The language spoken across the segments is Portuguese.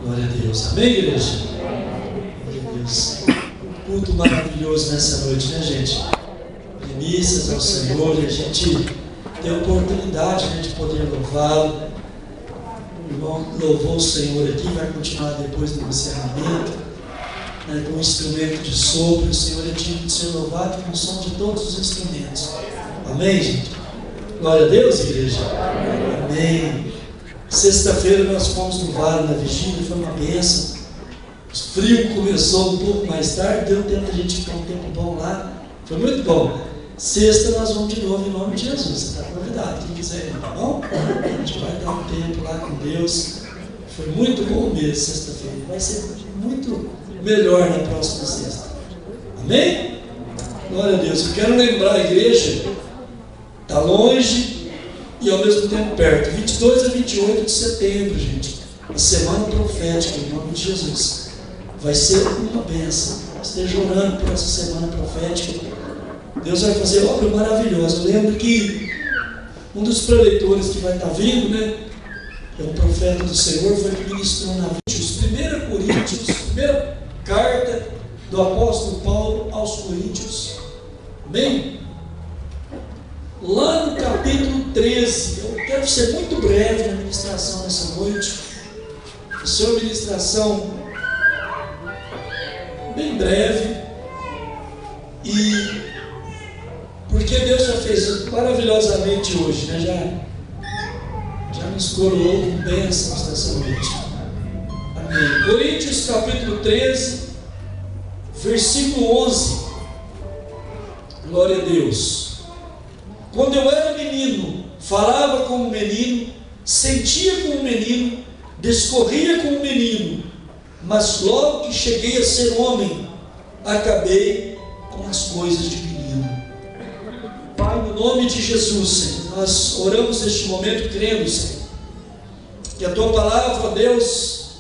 Glória a Deus. Amém, igreja? Glória a Deus. Culto maravilhoso nessa noite, né, gente? Primícias ao Senhor, e a gente tem a oportunidade, né, de poder louvá-lo. O irmão louvou o Senhor aqui, vai continuar depois no encerramento, né, com um instrumento de sopro. O Senhor é digno de ser louvado com o som de todos os instrumentos. Amém, gente? Glória a Deus, igreja? Amém. Sexta-feira nós fomos no vale na vigília, foi uma bênção. O frio começou um pouco mais tarde, deu tempo de a gente ficar um tempo bom lá, foi muito bom. Sexta nós vamos de novo em nome de Jesus, você está convidado, quem quiser ir, tá bom? A gente vai dar um tempo lá com Deus. Foi muito bom mesmo sexta-feira, vai ser muito melhor na próxima sexta. Amém? Glória a Deus. Eu quero lembrar a igreja, está longe e ao mesmo tempo perto, 22 a 28 de setembro, gente, a semana profética em nome de Jesus. Vai ser uma bênção. Esteja orando por essa semana profética. Deus vai fazer obra maravilhosa. Eu lembro que um dos preletores que vai estar vindo, né, é um profeta do Senhor, foi que ministrou na Coríntios, 1 Coríntios, primeira carta do apóstolo Paulo aos Coríntios. Amém? Lá no capítulo 13, eu quero ser muito breve na ministração nessa noite. A sua ministração bem breve, e porque Deus já fez maravilhosamente hoje, né? Já nos coroou com bênçãos nessa noite. Amém. Coríntios capítulo 13, versículo 11. Glória a Deus. Quando eu era menino, falava como menino, sentia como menino, discorria como menino, mas logo que cheguei a ser homem, acabei com as coisas de menino. Pai, no nome de Jesus, Senhor, nós oramos neste momento crendo, Senhor, que a Tua palavra, Deus,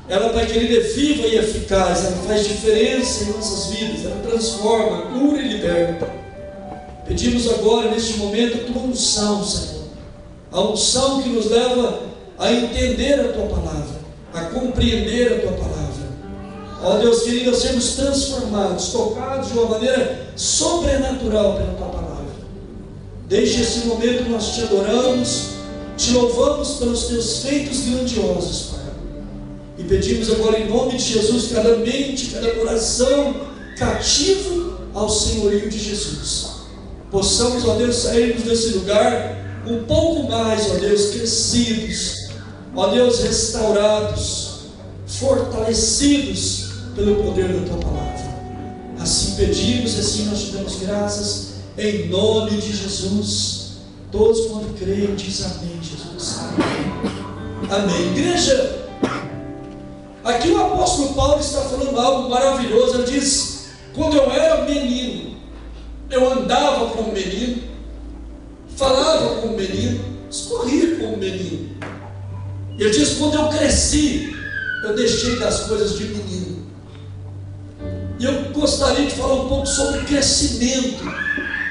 ela, Pai querido, é viva e eficaz, ela faz diferença em nossas vidas, ela transforma, cura e liberta. Pedimos agora, neste momento, a Tua unção, Senhor, a unção que nos leva a entender a Tua palavra, a compreender a Tua palavra. Ó Deus querido, nós sermos transformados, tocados de uma maneira sobrenatural pela Tua palavra. Desde esse momento nós Te adoramos, Te louvamos pelos Teus feitos grandiosos, Pai. E pedimos agora em nome de Jesus, cada mente, cada coração cativo ao senhorio de Jesus. Possamos, ó Deus, sairmos desse lugar um pouco mais, ó Deus, crescidos, ó Deus, restaurados, fortalecidos pelo poder da Tua palavra. Assim pedimos, assim nós Te damos graças, em nome de Jesus. Todos quando creem, diz amém, Jesus. Amém. Amém. Igreja, aqui o apóstolo Paulo está falando algo maravilhoso. Ele diz: quando eu era menino, eu andava como menino, falava como menino, escorria como menino. Ele diz: quando eu cresci, eu deixei das coisas de menino. E eu gostaria de falar um pouco sobre crescimento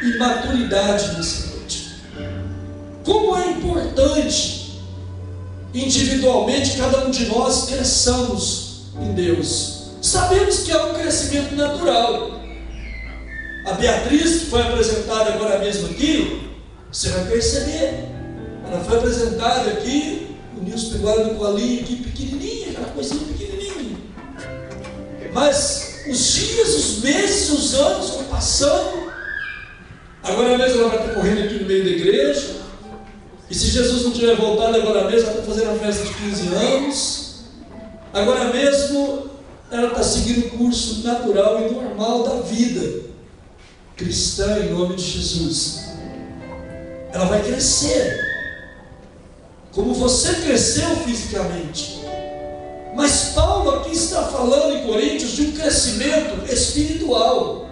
e maturidade nessa noite. Como é importante, individualmente, cada um de nós cresçamos em Deus. Sabemos que há um crescimento natural. A Beatriz, que foi apresentada agora mesmo aqui, você vai perceber, ela foi apresentada aqui, o Nilson pegou ela no colinho aqui, pequenininha, aquela coisinha pequenininha. Mas os dias, os meses, os anos vão passando. Agora mesmo ela vai estar correndo aqui no meio da igreja. E se Jesus não tiver voltado agora mesmo, ela está fazendo a festa de 15 anos. Agora mesmo ela está seguindo o curso natural e normal da vida cristã em nome de Jesus. Ela vai crescer, como você cresceu fisicamente. Mas Paulo aqui está falando em Coríntios de um crescimento espiritual,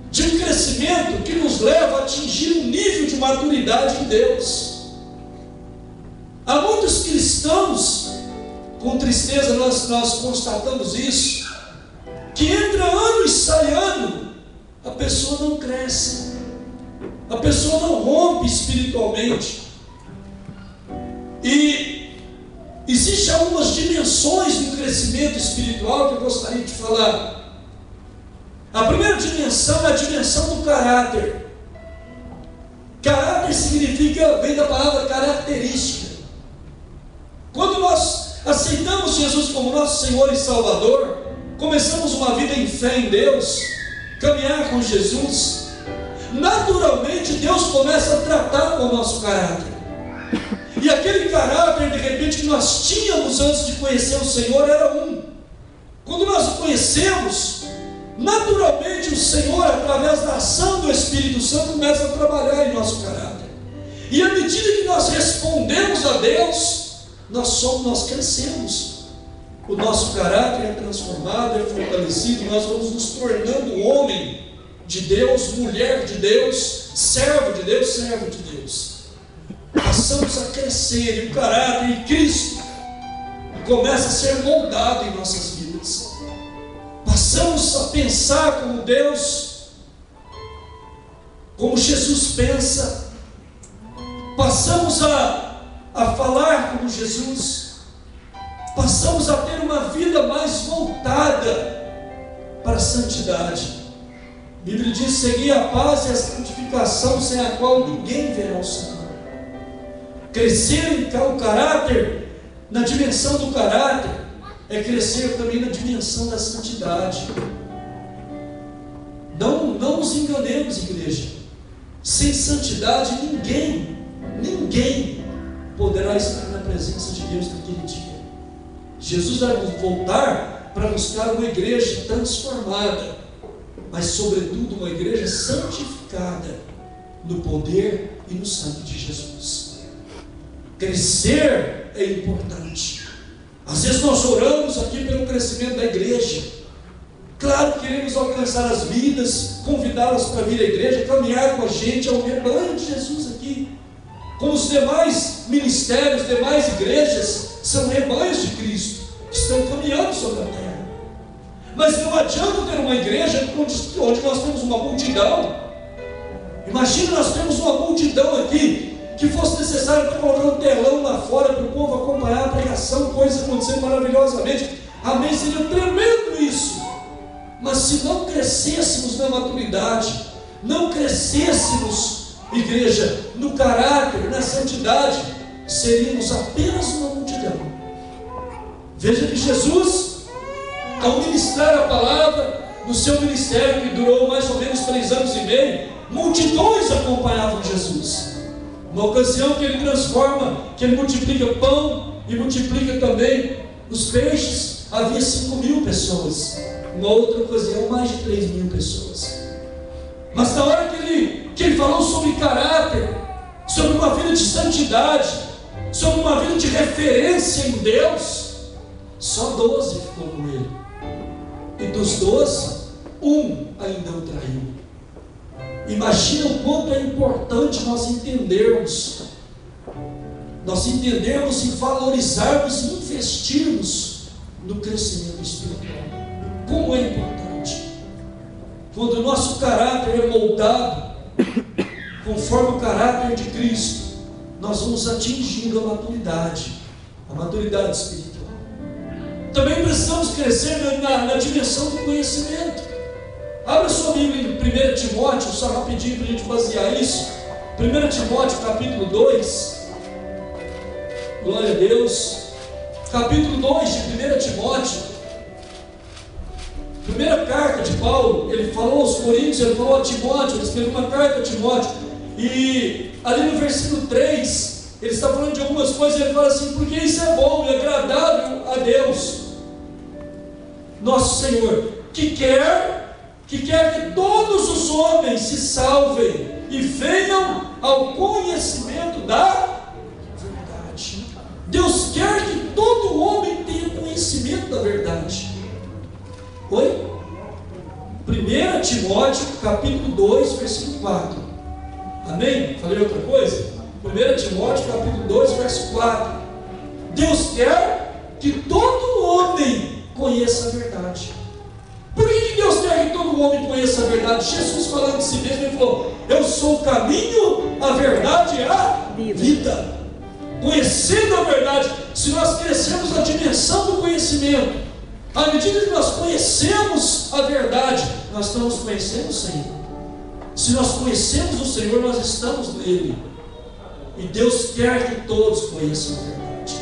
de um crescimento que nos leva a atingir um nível de maturidade em Deus. Há muitos cristãos, com tristeza nós constatamos isso, que entra ano e sai ano, a pessoa não cresce, a pessoa não rompe espiritualmente. E Existem algumas dimensões do crescimento espiritual que eu gostaria de falar. A primeira dimensão é a dimensão do caráter. Caráter significa, vem da palavra característica. Quando nós aceitamos Jesus como nosso Senhor e Salvador, começamos uma vida em fé em Deus, caminhar com Jesus, naturalmente Deus começa a tratar com o nosso caráter. E aquele caráter, de repente, que nós tínhamos antes de conhecer o Senhor era um. Quando nós o conhecemos, naturalmente o Senhor, através da ação do Espírito Santo, começa a trabalhar em nosso caráter. E à medida que nós respondemos a Deus, nós crescemos. O nosso caráter é transformado, é fortalecido, nós vamos nos tornando homem de Deus, mulher de Deus, servo de Deus, servo de Deus. Passamos a crescer, e o caráter de Cristo começa a ser moldado em nossas vidas. Passamos a pensar como Deus, como Jesus pensa. Passamos a falar como Jesus. Passamos a ter uma vida mais voltada para a santidade. A Bíblia diz: segui a paz e a santificação, sem a qual ninguém verá o Senhor. Crescer em o caráter, na dimensão do caráter, é crescer também na dimensão da santidade. Não nos enganemos, igreja. Sem santidade ninguém poderá estar na presença de Deus naquele dia. Jesus vai voltar para buscar uma igreja transformada, mas sobretudo uma igreja santificada no poder e no sangue de Jesus. Crescer é importante. Às vezes nós oramos aqui pelo crescimento da igreja. Claro que queremos alcançar as vidas, convidá-las para vir à igreja, caminhar com a gente, ao rebanho de Jesus aqui. Como os demais ministérios, demais igrejas, são rebanhos de Cristo, que estão caminhando sobre a terra. Mas não adianta ter uma igreja onde nós temos uma multidão. Imagina, nós temos uma multidão aqui, que fosse necessário colocar um telão lá fora para o povo acompanhar a pregação, coisas acontecendo maravilhosamente. Amém? Seria tremendo isso. Mas se não crescêssemos na maturidade, não crescêssemos, igreja, no caráter, na santidade, seríamos apenas uma multidão. Veja que Jesus, ao ministrar a palavra, no seu ministério, que durou mais ou menos 3 anos e meio, multidões acompanhavam Jesus. Uma ocasião que ele transforma, que ele multiplica pão e multiplica também os peixes, havia 5.000 pessoas. Uma outra ocasião, mais de 3.000 pessoas. Mas na hora que ele falou sobre caráter, sobre uma vida de santidade, sobre uma vida de referência em Deus, só 12 ficou com ele. E dos 12, um ainda o traiu. Imagina o quanto é importante nós entendermos e valorizarmos e investirmos no crescimento espiritual. Como é importante. Quando o nosso caráter é moldado conforme o caráter de Cristo, nós vamos atingindo a maturidade espiritual. Também precisamos crescer na dimensão do conhecimento. Abra sua Bíblia em 1 Timóteo, só rapidinho para a gente basear isso. 1 Timóteo capítulo 2. Glória a Deus. Capítulo 2 de 1 Timóteo. Primeira carta de Paulo, ele falou aos Coríntios, ele falou a Timóteo, ele escreveu uma carta a Timóteo. E ali no versículo 3, ele está falando de algumas coisas, ele fala assim: porque isso é bom e agradável a Deus, nosso Senhor, que quer que todos os homens se salvem e venham ao conhecimento da verdade. Deus quer que todo homem tenha conhecimento da verdade. Oi? 1 Timóteo capítulo 2, versículo 4. Amém? Falei outra coisa? 1 Timóteo capítulo 2, verso 4. Deus quer que todo homem conheça a verdade. Por que Deus quer que todo homem conheça a verdade? Jesus, falando de si mesmo, ele falou: eu sou o caminho, a verdade e a vida. Conhecendo a verdade, se nós crescemos na dimensão do conhecimento, à medida que nós conhecemos a verdade, nós estamos conhecendo o Senhor. Se nós conhecemos o Senhor, nós estamos nele. E Deus quer que todos conheçam a verdade,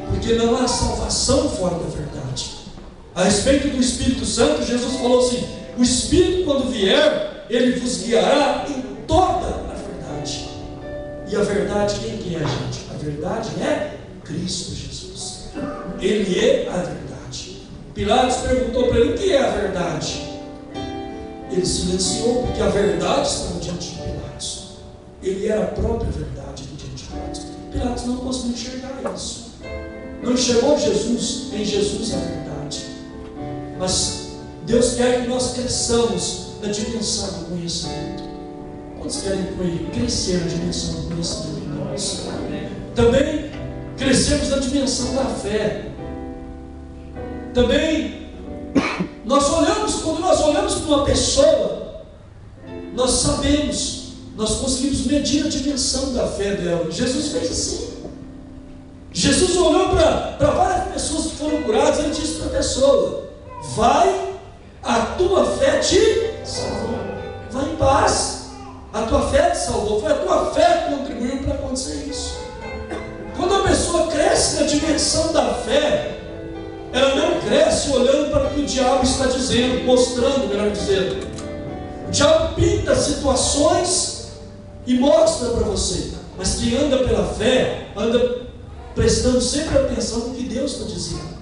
porque não há salvação fora da verdade. A respeito do Espírito Santo, Jesus falou assim: o Espírito, quando vier, ele vos guiará em toda a verdade. E a verdade, quem que é, gente? A verdade é Cristo Jesus. Ele é a verdade. Pilatos perguntou para ele: o que é a verdade? Ele silenciou, porque a verdade estava diante de Pilatos. Ele era a própria verdade diante de Pilatos. Pilatos não conseguiu enxergar isso. Não enxergou Jesus, em Jesus a verdade. Mas Deus quer que nós cresçamos na dimensão do conhecimento. Quantos querem crescer na dimensão do conhecimento de nós? Também crescemos na dimensão da fé. Também quando nós olhamos para uma pessoa, nós sabemos, nós conseguimos medir a dimensão da fé dela. Jesus fez assim. Jesus olhou para várias pessoas que foram curadas. Ele disse para a pessoa: vai, a tua fé te salvou. Vai em paz, a tua fé te salvou. Foi a tua fé que contribuiu para acontecer isso. Quando a pessoa cresce na dimensão da fé, ela não cresce olhando para o que o diabo está dizendo, mostrando, melhor dizendo. O diabo pinta situações e mostra para você. Mas quem anda pela fé, anda prestando sempre atenção no que Deus está dizendo.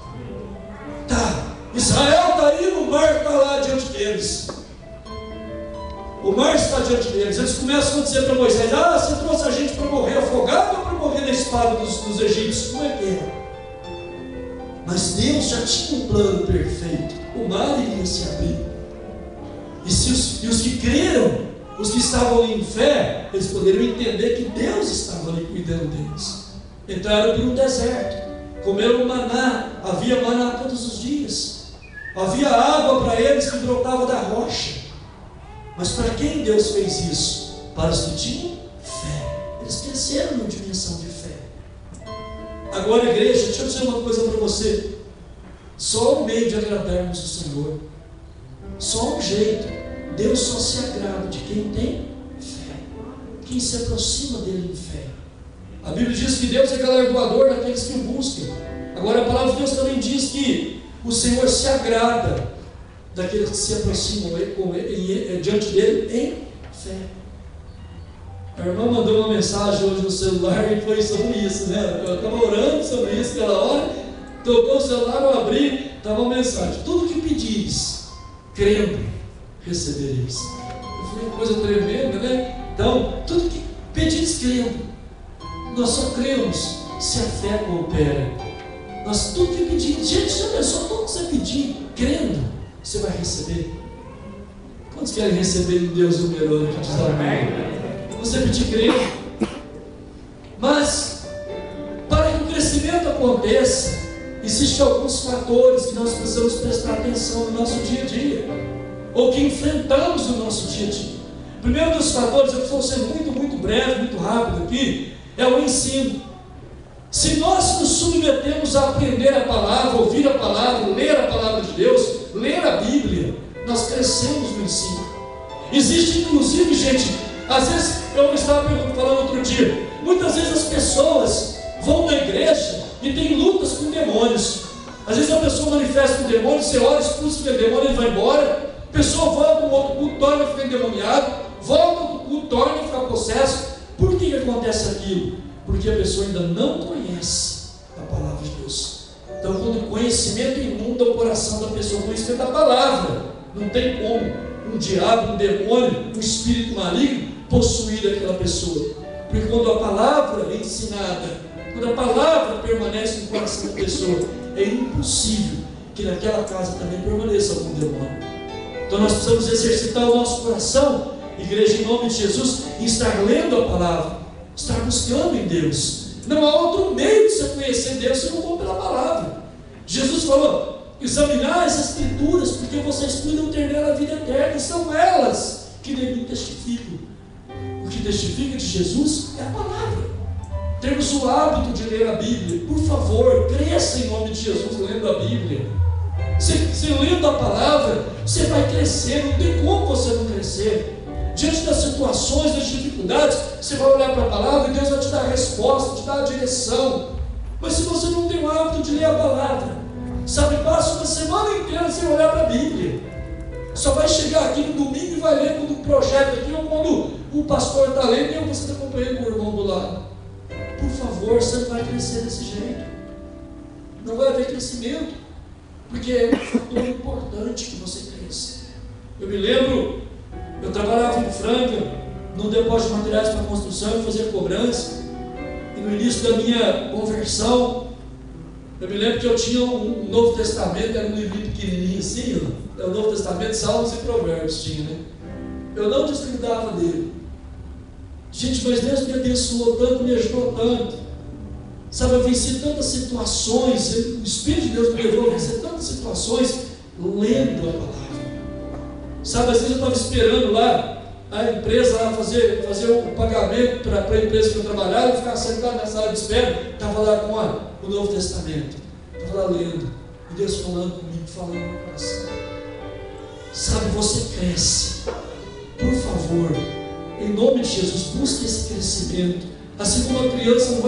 Tá, Israel está aí, o mar está lá diante deles. O mar está diante deles. Eles começam a dizer para Moisés: você trouxe a gente para morrer afogado ou para morrer na espada dos egípcios? Como é que é? Mas Deus já tinha um plano perfeito. O mar iria se abrir. E os que creram, os que estavam ali em fé, eles poderiam entender que Deus estava ali cuidando deles. Entraram por um deserto, comeram maná. Havia maná todos os dias. Havia água para eles que brotava da rocha. Mas para quem Deus fez isso? Para os que tinham fé. Eles cresceram na dimensão de fé. Agora, igreja, deixa eu dizer uma coisa para você. Só um meio de agradarmos o Senhor. Só um jeito. Deus só se agrada de quem tem fé, quem se aproxima dele em fé. A Bíblia diz que Deus é galardoador daqueles que o buscam. Agora a palavra de Deus também diz que o Senhor se agrada daqueles que se aproximam diante dele em fé. A irmã mandou uma mensagem hoje no celular e foi sobre isso, né? Eu estava orando sobre isso aquela hora, tocou o celular, eu abri, estava uma mensagem: tudo que pedires, crendo, recebereis. Eu falei: coisa tremenda, né? Então, tudo que pedires, crendo. Nós só cremos se a fé coopera. Tudo que pedires, gente, já pensou, tudo que você pedir, crendo, você vai receber. Quantos querem receber em Deus o melhor que diz amém? Você pedir crendo. Mas para que o crescimento aconteça, existem alguns fatores que nós precisamos prestar atenção no nosso dia a dia, ou que enfrentamos no nosso dia a dia. O primeiro dos fatores, eu vou ser muito breve, muito rápido aqui, é o ensino. Se nós nos submetemos a aprender a palavra, ouvir a palavra, ler a palavra de Deus, ler a Bíblia, nós crescemos no ensino. Existe inclusive, gente, às vezes, eu estava falando outro dia, muitas vezes as pessoas vão na igreja e tem lutas com demônios. Às vezes a pessoa manifesta um demônio, você ora, expulsa aquele demônio, ele vai embora. A pessoa volta para um outro culto, torna a ficar endemoniado, volta para o culto, torna a ficar possesso. Por que acontece aquilo? Porque a pessoa ainda não conhece a palavra de Deus. Então, quando o conhecimento inunda o coração da pessoa, o conhecimento da palavra, não tem como um diabo, um demônio, um espírito maligno possuir aquela pessoa. Porque quando a palavra é ensinada, quando a palavra permanece no coração da pessoa, é impossível que naquela casa também permaneça algum demônio. Então nós precisamos exercitar o nosso coração, igreja, em nome de Jesus, e estar lendo a palavra, estar buscando em Deus. Não há outro meio de você conhecer Deus se não for pela palavra. Jesus falou: examinar as escrituras, porque vocês cuidam ter nela a vida eterna, e são elas que de mim testificam. O que testifica de Jesus é a palavra. termos o hábito de ler a Bíblia. Por favor, cresça em nome de Jesus lendo a Bíblia. Você lendo a palavra, você vai crescer, não tem como você não crescer. Diante das situações, das dificuldades, você vai olhar para a palavra e Deus vai te dar a resposta, te dar a direção. Mas se você não tem o hábito de ler a palavra, sabe, passa uma semana inteira sem olhar para a Bíblia. Só vai chegar aqui no domingo e vai ler quando o projeto aqui, ou quando o pastor está lendo e você está acompanhando o irmão do lado. Por favor, você não vai crescer desse jeito. Não vai haver crescimento, porque é um fator importante que você cresça. Eu me lembro, eu trabalhava em Franca, num depósito de materiais para construção, e fazia cobrança. E no início da minha conversão, eu me lembro que eu tinha um Novo Testamento, era um livrinho pequenininho assim, ó, o Novo Testamento, Salmos e Provérbios tinha, né? Eu não desgrudava dele. Gente, mas Deus me abençoou tanto, me ajudou tanto. Sabe, eu venci tantas situações, o Espírito de Deus me levou a vencer tantas situações, lendo a palavra. Sabe, às vezes eu estava esperando lá, a empresa lá fazer o pagamento para a empresa que eu trabalhava, eu ficava sentado na sala de espera, estava lá com o Novo Testamento, estava lá lendo, e Deus falando comigo, falando no meu coração. Sabe, você cresce, por favor, em nome de Jesus, busque esse crescimento. Assim como uma criança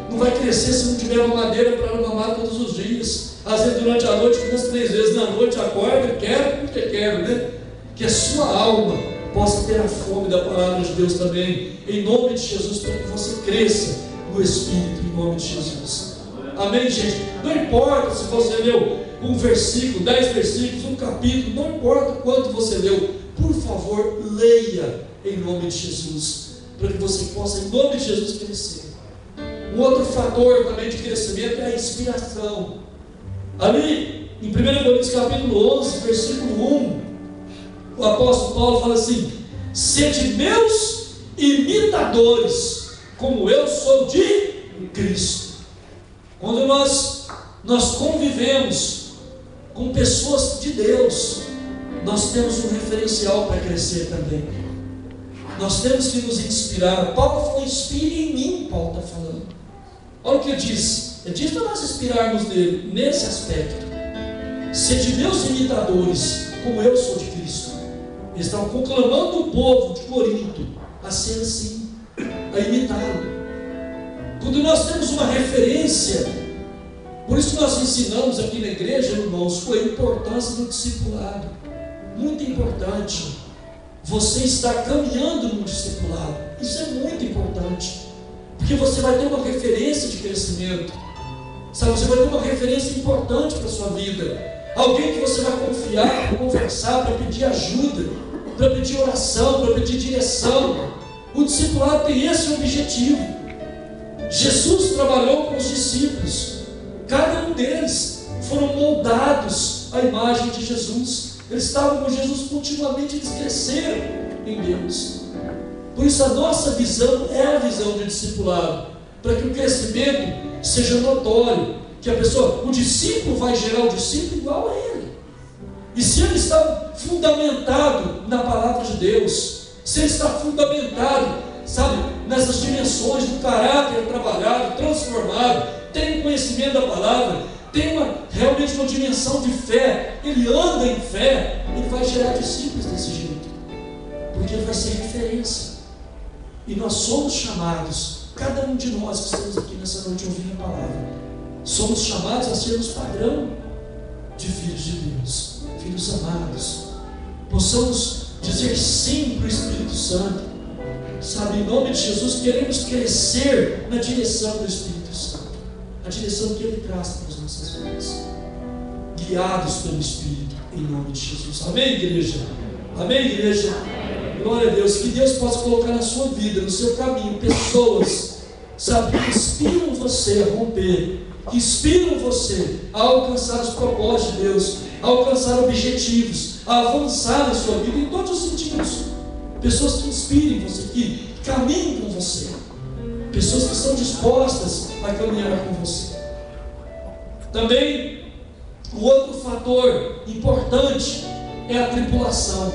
não vai crescer se não tiver uma madeira para mamar todos os dias. Às vezes durante a noite, 2, 3 vezes na noite, acorda, quero porque quero, né? Que a sua alma possa ter a fome da palavra de Deus também, em nome de Jesus, para que você cresça no Espírito, em nome de Jesus. Amém, gente? Não importa se você leu um versículo, 10 versículos, um capítulo, não importa quanto você leu, por favor, leia em nome de Jesus, para que você possa, em nome de Jesus, crescer. Um outro fator também de crescimento é a inspiração. Ali, em 1 Coríntios capítulo 11, versículo 1, o apóstolo Paulo fala assim: sede meus imitadores, como eu sou de Cristo. Quando nós convivemos com pessoas de Deus, nós temos um referencial para crescer também. Nós temos que nos inspirar. Paulo falou: inspire em mim. Paulo está falando. Olha o que ele diz. Ele diz para nós inspirarmos nele nesse aspecto. Sede meus imitadores, como eu sou de Cristo. Eles estavam conclamando o povo de Corinto a ser assim, a imitá-lo. Quando nós temos uma referência, por isso que nós ensinamos aqui na igreja, irmãos, a importância do discipulado. Muito importante. Você está caminhando no discipulado. Isso é muito importante, porque você vai ter uma referência de crescimento. Sabe, você vai ter uma referência importante para a sua vida. Alguém que você vai confiar, para conversar, para pedir ajuda, para pedir oração, para pedir direção. O discipulado tem esse objetivo. Jesus trabalhou com os discípulos. Cada um deles foram moldados à imagem de Jesus. Eles estavam com Jesus continuamente, eles cresceram em Deus. Por isso a nossa visão é a visão de discipulado, para que o crescimento seja notório, que a pessoa, o discípulo vai gerar o discípulo igual a ele. E se ele está fundamentado na palavra de Deus, se ele está fundamentado, sabe, nessas dimensões do caráter trabalhado, transformado, tem conhecimento da palavra, tem realmente uma dimensão de fé, ele anda em fé, ele vai gerar discípulos desse jeito, porque ele vai ser referência. E nós somos chamados, cada um de nós que estamos aqui nessa noite ouvindo a palavra, somos chamados a sermos padrão de filhos de Deus, filhos amados. Possamos dizer sim para o Espírito Santo, sabe, em nome de Jesus. Queremos crescer na direção do Espírito Santo, a direção que Ele traz para as nossas vidas, guiados pelo Espírito, em nome de Jesus. Amém, igreja? Amém, igreja? Glória a Deus. Que Deus possa colocar na sua vida, no seu caminho, pessoas, sabe, que inspiram você a romper, que inspiram você a alcançar os propósitos de Deus, a alcançar objetivos, a avançar na sua vida em todos os sentidos. Pessoas que inspirem você, que caminhem com você, pessoas que estão dispostas a caminhar com você. Também o outro fator importante é a tripulação.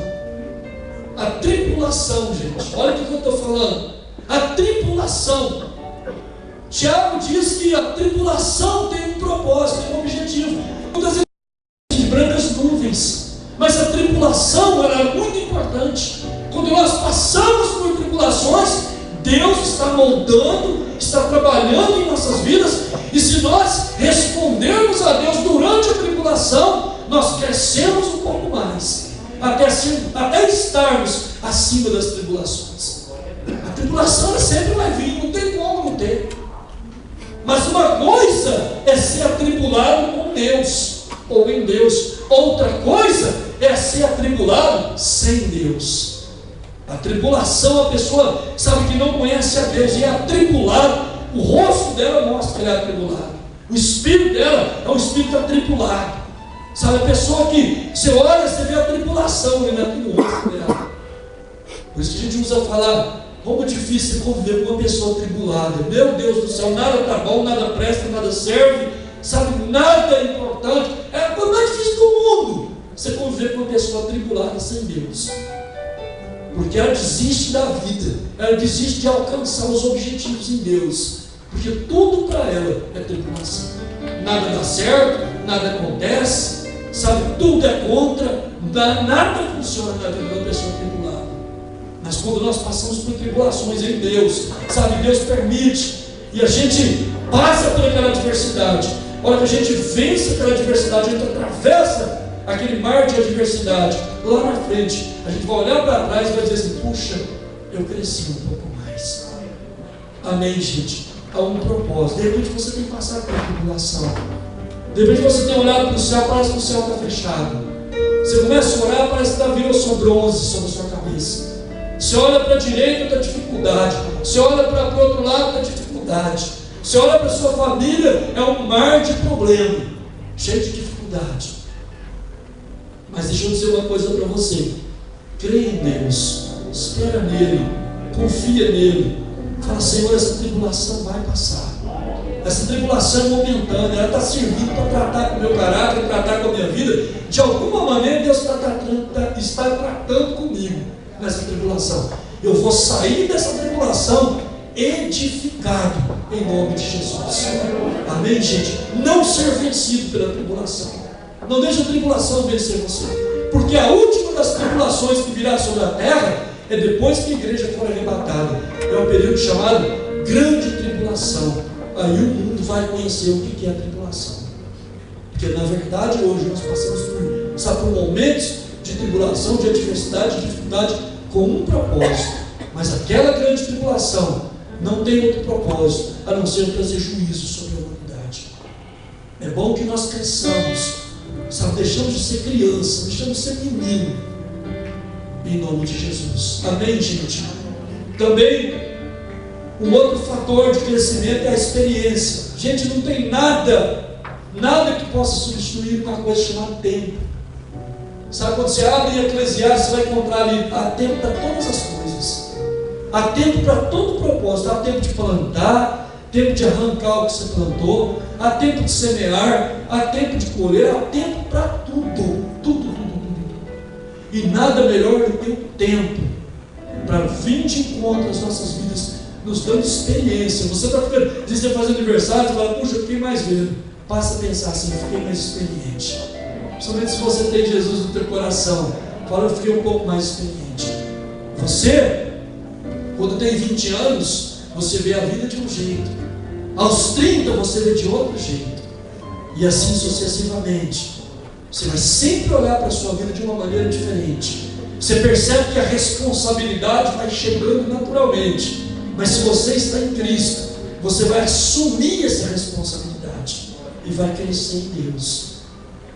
A tripulação, gente, olha o que eu estou falando. A tripulação. Tiago diz que a tribulação tem um propósito, tem um objetivo. Muitas vezes de brancas nuvens, mas a tribulação ela é muito importante. Quando nós passamos por tribulações, Deus está moldando, está trabalhando em nossas vidas, e se nós respondermos a Deus durante a tribulação, nós crescemos um pouco mais, até estarmos acima das tribulações. A tribulação ela sempre vai vir, não tem como não ter. Mas uma coisa é ser atribulado com Deus, ou em Deus. Outra coisa é ser atribulado sem Deus. A tribulação, a pessoa sabe que não conhece a Deus e é atribulado, o rosto dela mostra que ela é atribulado, o espírito dela é um espírito atribulado. Sabe, a pessoa que você olha, você vê a tribulação no rosto dela. Por isso que a gente usa falar, como difícil é conviver com uma pessoa atribulada. Meu Deus do céu, nada está bom, nada presta, nada serve, sabe, nada é importante. É a coisa mais difícil do mundo, você conviver com uma pessoa atribulada sem Deus. Porque ela desiste da vida, ela desiste de alcançar os objetivos em Deus, porque tudo para ela é tribulação. Nada dá certo, nada acontece, sabe, tudo é contra, nada funciona na vida da pessoa atribulada. Mas quando nós passamos por tribulações em Deus, sabe, Deus permite, e a gente passa por aquela adversidade. A hora que a gente vence aquela adversidade, a gente atravessa aquele mar de adversidade, lá na frente, a gente vai olhar para trás e vai dizer assim: puxa, eu cresci um pouco mais. Amém, gente? Há um propósito. De repente você tem passado por tribulação, de repente você tem olhado para o céu, parece que o céu está fechado. Você começa a orar, parece que está vindo só bronze sobre a sua cabeça. Você olha para a direita, está dificuldade. Você olha para o outro lado, está dificuldade. Você olha para a sua família, é um mar de problema, cheio de dificuldade. Mas deixa eu dizer uma coisa para você: creia em Deus, espera nele, confia nele. Fala: Senhor, essa tribulação vai passar. Essa tribulação é momentânea, ela está servindo para tratar com o meu caráter, tratar com a minha vida. De alguma maneira Deus está tratando comigo nessa tribulação. Eu vou sair dessa tribulação edificado em nome de Jesus. Amém, gente? Não ser vencido pela tribulação. Não deixe a tribulação vencer você, porque a última das tribulações que virá sobre a terra é depois que a igreja for arrebatada. É um período chamado grande tribulação. Aí o mundo vai conhecer o que é a tribulação, porque na verdade hoje nós passamos por momentos de tribulação, de adversidade, de dificuldade, com um propósito. Mas aquela grande tribulação não tem outro propósito a não ser trazer juízo sobre a humanidade. É bom que nós cresçamos, sabe, deixamos de ser criança, deixamos de ser menino, em nome de Jesus. Amém, gente? Também um outro fator de crescimento é a experiência. Gente, não tem nada que possa substituir uma coisa chamada tempo. Sabe, quando você abre em Eclesiastes, você vai encontrar ali: há tempo para todas as coisas, há tempo para todo propósito. Há tempo de plantar, tempo de arrancar o que você plantou, há tempo de semear, há tempo de colher, há tempo para tudo. E nada melhor do que o tempo para vir de encontro às nossas vidas, nos dando experiência. Você está ficando, diz que você faz aniversário, você fala: puxa, eu fiquei mais velho. Passa a pensar assim: eu fiquei mais experiente. Principalmente se você tem Jesus no teu coração, fala: eu fiquei um pouco mais experiente. Você, quando tem 20 anos, você vê a vida de um jeito. Aos 30 você vê de outro jeito. E assim sucessivamente. Você vai sempre olhar para a sua vida de uma maneira diferente. Você percebe que a responsabilidade vai chegando naturalmente. Mas se você está em Cristo, você vai assumir essa responsabilidade e vai crescer em Deus.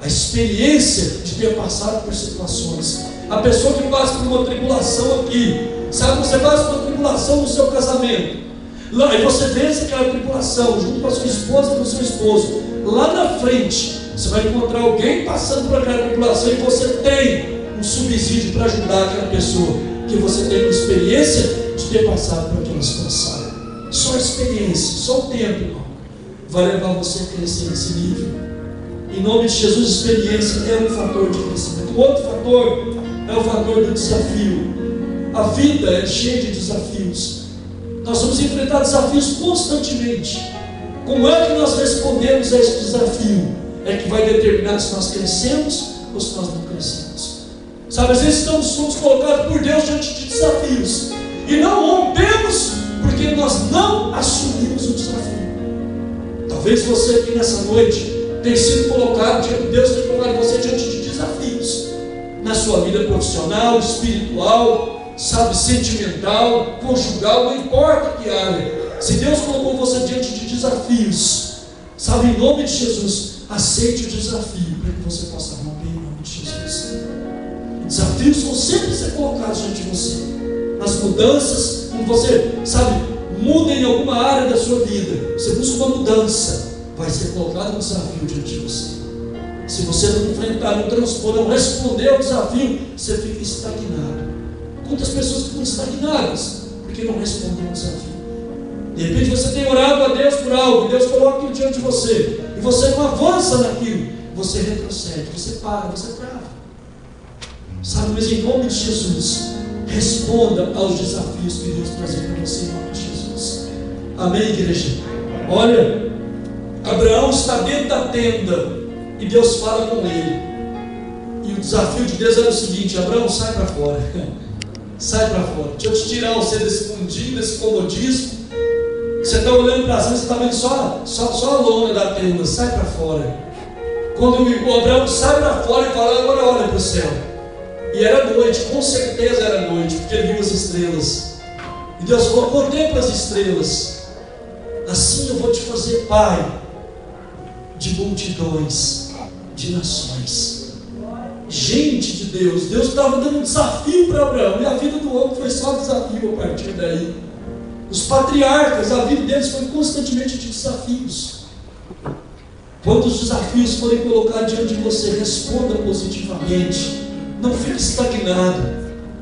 A experiência de ter passado por situações. A pessoa que passa por uma tribulação aqui, sabe, você passa por uma tribulação no seu casamento, lá, e você vence aquela tribulação junto com a sua esposa e com o seu esposo. Lá na frente você vai encontrar alguém passando por aquela tribulação, e você tem um subsídio para ajudar aquela pessoa, que você tem uma experiência de ter passado por aquela situação. Só a experiência, só o tempo, irmão, vai levar você a crescer nesse nível. Em nome de Jesus, experiência é um fator de crescimento. O outro fator é o fator do desafio. A vida é cheia de desafios. Nós vamos enfrentar desafios constantemente. Como é que nós respondemos a esse desafio? É que vai determinar se nós crescemos ou se nós não crescemos. Sabe, às vezes somos colocados por Deus diante de desafios e não rompemos porque nós não assumimos o desafio. Talvez você aqui nessa noite tenha sido colocado diante de Deus, tenha colocado você diante de desafios na sua vida profissional, espiritual, sabe, sentimental, conjugal, não importa que área. Se Deus colocou você diante de desafios, sabe, em nome de Jesus, aceite o desafio para que você possa romper em nome de Jesus. Desafios vão sempre ser colocados diante de você. Nas mudanças, quando você, sabe, muda em alguma área da sua vida, você busca uma mudança, vai ser colocado um desafio diante de você. Se você não enfrentar, não transpor, não responder ao desafio, você fica estagnado. Quantas pessoas ficam estagnadas porque não respondem ao desafio? De repente você tem orado a Deus por algo, Deus coloca aquilo diante de você, e você não avança naquilo, você retrocede, você para, você trava. Sabe, mas em nome de Jesus, responda aos desafios que Deus trazer para você em nome de Jesus. Amém, igreja? Olha, Abraão está dentro da tenda e Deus fala com ele. E o desafio de Deus era o seguinte: Abraão, sai para fora. Sai para fora. Deixa eu te tirar você desse mundinho, desse comodismo. Você está olhando para cima, você está vendo só a lona da tenda. Sai para fora. Quando o Abraão sai para fora e fala, agora olha para o céu. E era noite, com certeza era noite, porque ele viu as estrelas. E Deus falou: contempla as estrelas. Assim eu vou te fazer pai de multidões, de nações. Gente de Deus, Deus estava dando um desafio para Abraão, e a vida do homem foi só desafio a partir daí. Os patriarcas, a vida deles foi constantemente de desafios. Quando os desafios forem colocados diante de você, responda positivamente, não fique estagnado,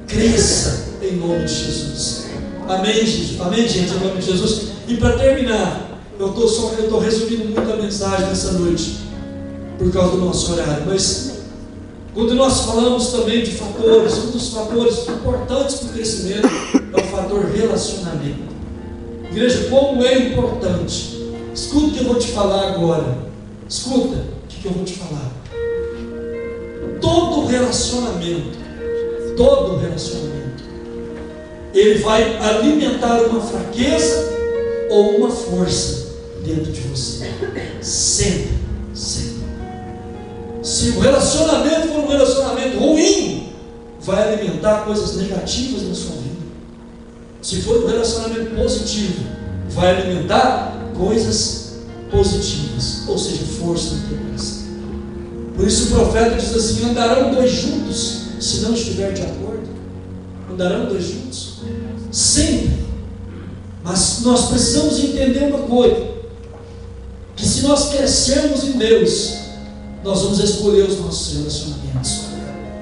cresça em nome de Jesus. Amém, gente? Amém, gente, em nome de Jesus. E para terminar, eu estou resumindo muito a mensagem dessa noite por causa do nosso horário, mas quando nós falamos também de fatores, um dos fatores importantes para o crescimento é o fator relacionamento. Igreja, como é importante. Escuta o que eu vou te falar agora. Escuta o que eu vou te falar. Todo relacionamento, ele vai alimentar uma fraqueza ou uma força dentro de você. Sempre. Se o relacionamento for um relacionamento ruim, vai alimentar coisas negativas na sua vida. Se for um relacionamento positivo, vai alimentar coisas positivas, ou seja, força no teu coração. Por isso o profeta diz assim: andarão dois juntos, se não estiver de acordo. Andarão dois juntos, sempre. Mas nós precisamos entender uma coisa, que se nós crescermos em Deus, nós vamos escolher os nossos relacionamentos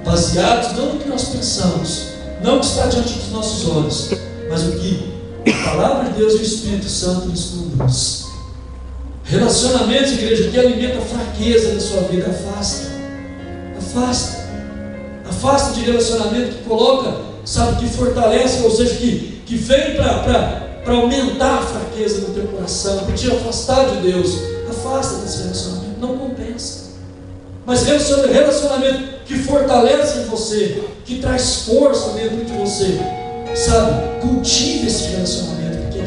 baseados não no que nós pensamos, não o que está diante dos nossos olhos, mas o que a palavra de Deus e o Espírito Santo nos conduz. Relacionamentos, igreja, que alimenta a fraqueza da sua vida, afasta de relacionamento que coloca, sabe, que fortalece, ou seja, que vem para aumentar a fraqueza no teu coração, para te afastar de Deus. Afasta desse relacionamento, não compensa. Mas relacionamento que fortalece em você, que traz força dentro de você, sabe, cultive esse relacionamento, porque é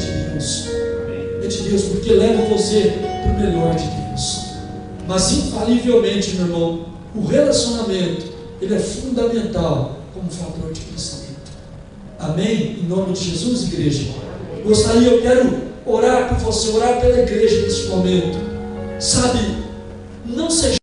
de Deus, porque leva você para o melhor de Deus. Mas infalivelmente, meu irmão, o relacionamento, ele é fundamental como fator de crescimento. Amém? Em nome de Jesus, igreja. Eu quero orar por você, orar pela igreja neste momento. Sabe, não ser